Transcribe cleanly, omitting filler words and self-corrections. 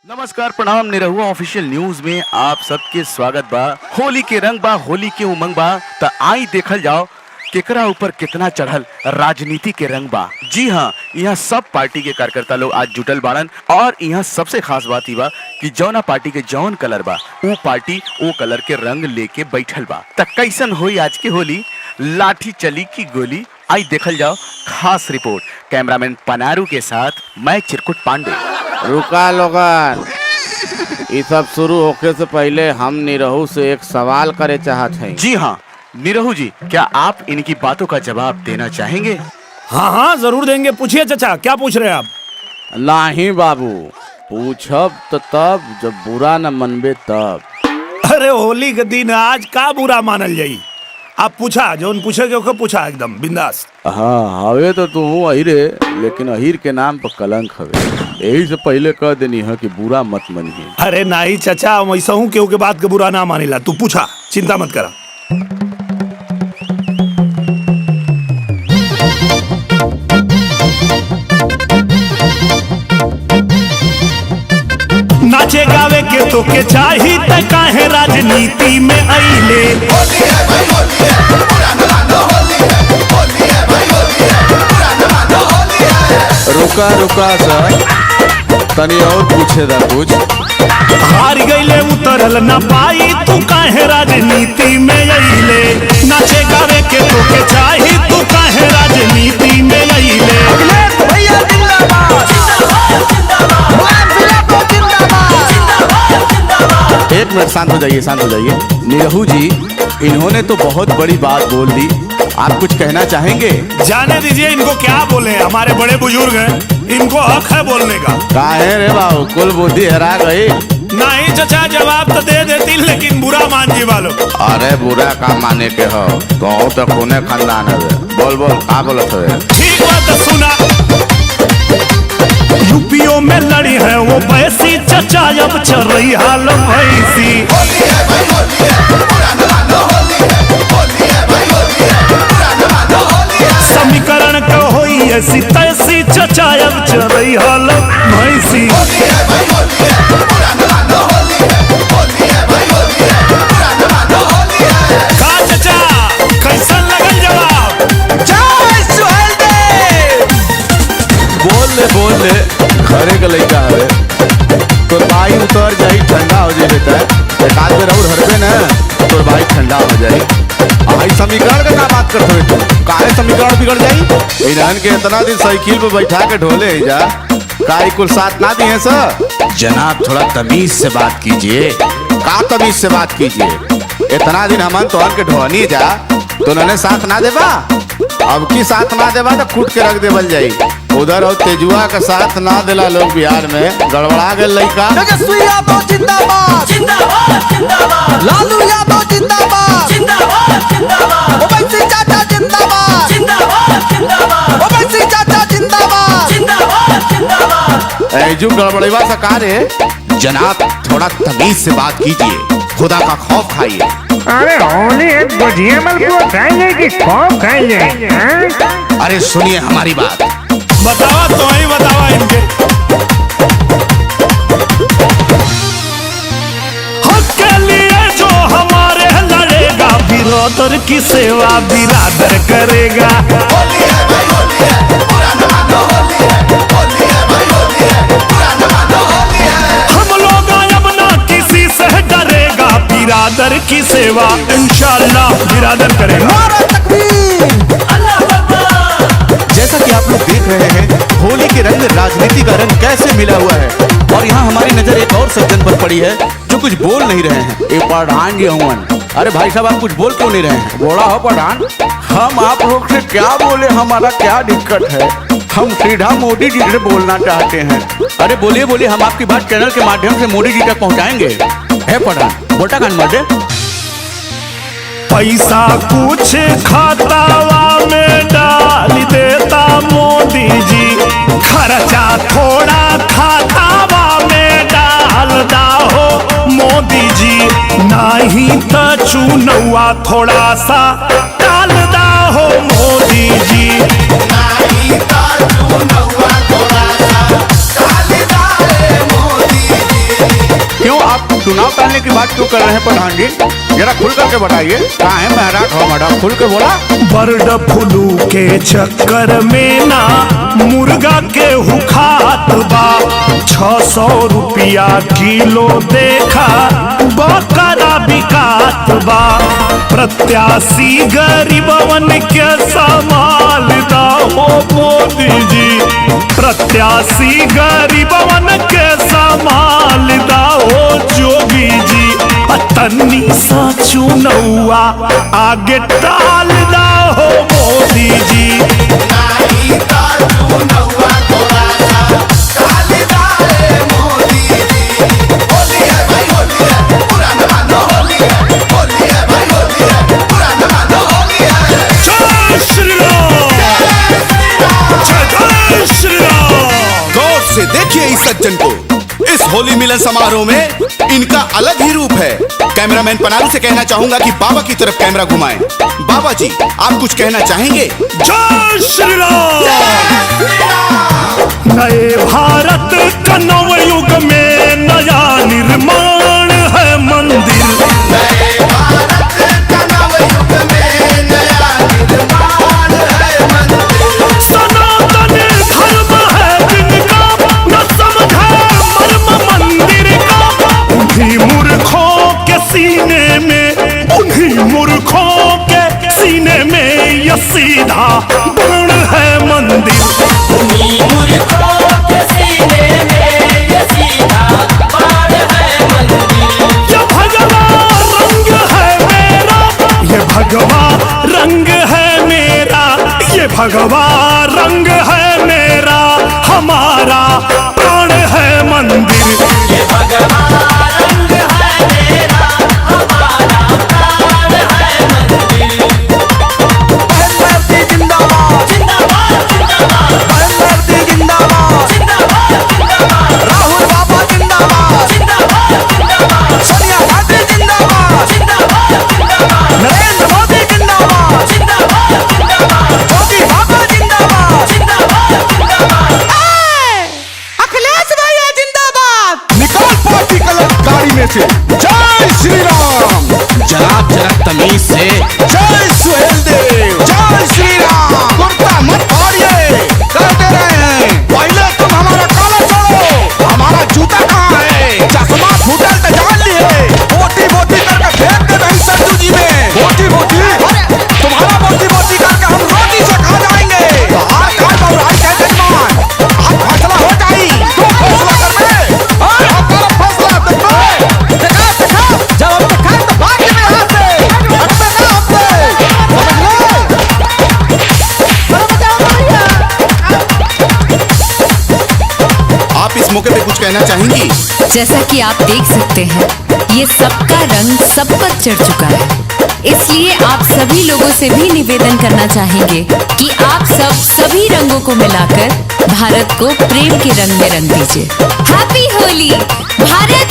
नमस्कार प्रणाम Nirahua official news में आप सबके स्वागत बा। होली के रंग बा, होली के उमंग बा, त आई देखल जाओ केकरा ऊपर कितना चढ़ल राजनीति के रंग बा। जी हाँ, यहाँ सब पार्टी के कार्यकर्ता लोग आज जुटल बाड़न और यहाँ सबसे खास बात ही बा कि जौना पार्टी के जौन कलर बा वो पार्टी वो कलर के रंग लेके बैठल बा। त कैसन होई आज के होली, लाठी चली की गोली, आई देखल जाओ खास रिपोर्ट कैमरामैन पनारू के साथ मैं चिरकुट पांडे। रुका लोगन, ये सब शुरू होके से पहले हम निरहू से एक सवाल करे चाहत हैं। जी हाँ निरहू जी, क्या आप इनकी बातों का जवाब देना चाहेंगे? हाँ हाँ जरूर देंगे। पूछिए चाचा, क्या पूछ रहे हैं आप? नहीं बाबू, पूछब तो तब जब बुरा न मनबे तब। अरे होली के दिन आज का बुरा मानल जाई? आप पूछा, जो पूछे के ओके पूछा, एकदम बिंदास। हाँ हवे तो तू अहिरे, लेकिन अहिर के नाम पर कलंक हवे, यही से पहले कह देनी है कि बुरा मत मनिए। अरे नहीं चाचा, वैसा हूँ केहू के बात के बुरा ना मानिला। तू पूछा, चिंता मत करा। नाचे गावे के तो के चाही त काहे राजनीति में आइले। रुका रुका सर, तनी और पूछे दा कुछ। हार गईले उतरल न पाई, तू काहे राजनीति में आइले। नाचे गावे के तो के चाही, तू काहे राजनीति में आइले। एक मिनट, शांत हो जाइए, शांत हो जाइए। निरहू जी, इन्होंने तो बहुत बड़ी बात बोल दी, आप कुछ कहना चाहेंगे? जाने दीजिए, इनको क्या बोले, हमारे बड़े बुजुर्ग हैं, इनको हक है बोलने का। काहे रे बाबू, कुल बुद्धि हरा गई। नहीं चचा, जवाब तो दे देती, लेकिन बुरा मान जी वालों। अरे बुरा का माने के हो तो खूने खानदान है। बोल बोल, का बोलत है? ठीक बात सुना। यूपीओ में लड़ी है वो पैसी, चचा अब चल रही हाल पैसी। समीकरण का होई ऐसी तैसी, चचा अब चल रही हाल भैंसी। का चचा, कैसन लगल जवाब? बोल ले, घरे का लड़का है तो भाई उतर जाई, ठंडा हो जाए बेटा। एक आध बेर और हरबे ना तो भाई ठंडा हो जाए। आई समीकरण का बात करते हो तुम, काहे समीकरण बिगड़ जाई? इन्हन के इतना दिन साइकिल पे बैठा के ढोले जा, काई कुल साथ ना दिए सर। जनाब थोड़ा तमीज से बात कीजिए। का तमीज से बात कीजिए? इतना दिन हमन तोहन के ढोनी जा तो उन्होंने साथ ना देबा, अब की साथ ना देबा तो कूट के रख देवल जाई। उधर और तेजुआ का साथ ना दिला लोग बिहार में, गड़बड़ा गए लड़का। तेजस्वी यादव जिंदाबाद जिंदाबाद जिंदाबाद, लालू यादव जिंदाबाद जिंदाबाद जिंदाबाद, ओवैसी चाचा जिंदाबाद जिंदाबाद जिंदाबाद, ओवैसी चाचा जिंदाबाद जिंदाबाद जिंदाबाद। ऐजू गड़बड़ेवा सरकार है। जनाब थोड़ा तमीज से बात कीजिए, खुदा का खौफ खाइए। अरे होली है, गुजिया मलपुआ खाएंगे कि खौफ खाएंगे? अरे सुनिए हमारी बात। बतावा तो ही बतावा इनके। हक के लिए जो हमारे लड़ेगा, बिरादर की सेवा बिरादर करेगा। हम लोग अब ना किसी से डरेगा, बिरादर की सेवा इंशाअल्लाह बिरादर करेगा। जैसा कि आप लोग देख रहे हैं, होली के रंग राजनीति का रंग कैसे मिला हुआ है। और यहाँ हमारी नजर एक और सज्जन पर पड़ी है जो कुछ बोल नहीं रहे हैं। ये प्रधान जी हुवन। अरे भाई साहब, आप कुछ बोल क्यों नहीं रहे हैं? बोला हो प्रधान, हम आप लोग से क्या बोले, हमारा क्या दिक्कत है? हम सीधा मोदी जी से बोलना चाहते हैं। अरे बोलिए बोलिए, हम आपकी बात चैनल के माध्यम से मोदी जी तक पहुँचाएंगे। है प्रधान, बोटा कान मर्दे। पैसा कुछ खातावा में डाल देता मोदी जी, खर्चा थोड़ा खातावा में डालता हो मोदी जी। नहीं तो चुनौआ थोड़ा सा डालता हो मोदी जी। नहीं तो चुनौआ थोड़ा सा डालता है मोदी जी। आप चुनाव टालने की बात क्यों कर रहे हैं प्रधान जी? जरा खुल करके बताइए। कहाँ है महराट हो मैडम, खुल के बोला। बर्ड फ्लू के चक्कर में ना मुर्गा के हुखात बा, 600 रुपया किलो देखा बकरा बिकात बा। प्रत्याशी गरीबवन के संभाल दा हो मोदी जी, प्रत्याशी गरीबवन के संभाल दा हो जोगी जी। तन्नी सा चुनौआ आगे टाल दा हो मोदी जी। जय श्री राम, जय श्री राम। गौर से देखिए इस सज्जन को। इस होली मिलन समारोह में इनका अलग ही रूप है। कैमरामैन पनारू से कहना चाहूंगा कि बाबा की तरफ कैमरा घुमाएं। बाबा जी, आप कुछ कहना चाहेंगे? जय श्री राम। नए भारत का नव युग में नया निर्माण है मंदिर। सनातन धर्म है जिनका न समझे मर्म मंदिर का। उन्हीं मूर्खों के सीने में, उन्हीं मूर्खों के सीने में ये सीधा बाण है मंदिर। ये भगवा रंग है मेरा, ये भगवा रंग है मेरा, ये भगवा रंग है मेरा, हमारा प्राण है मंदिर। ये भगवा रंग है मेरा, हमारा प्राण है मंदिर। मोदी जिंदाबाद जिंदाबाद जिंदाबाद, मोदी जिंदाबाद जिंदाबाद जिंदाबाद, राहुल बाबा जिंदाबाद जिंदाबाद जिंदाबाद, सोनिया गांधी जिंदाबाद जिंदाबाद जिंदाबाद, नरेंद्र मोदी जिंदाबाद जिंदाबाद जिंदाबाद, मोदी बाबा जिंदाबाद जिंदाबाद जिंदाबाद, अखिलेश भैया जिंदाबाद। निकाल पार्टी कलर गाड़ी में से। जय श्री राम। जनाब जरा तमीज से। जय सुहेल देव। जय श्री राम। कुर्ता मत फाड़िए, कर दे रहे हैं। पहले तुम हमारा काला छोड़ो, हमारा जूता कहाँ है? चश्मा फूटल तो जान लिए। बोटी बोटी करके फेंक दे रही सज्जू जी में। बोटी बोटी, तुम्हारा बोटी बोटी करके हम रोटी से खा जाएंगे। तो आज कल बउराई है जजमान, आज फैसला हो जाई। तू फैसला कर दे। आपका फैसला तुम पे। देखा जब हम देखा तो भाग में यहाँ से हटते ना हमसे, आप इस मौके पे कुछ कहना चाहेंगी? जैसा कि आप देख सकते हैं, ये सबका रंग सब पर चढ़ चुका है। इसलिए आप सभी लोगों से भी निवेदन करना चाहेंगे कि आप सब सभी रंगों को मिलाकर भारत को प्रेम के रंग में रंग दीजिए। हैप्पी होली भारत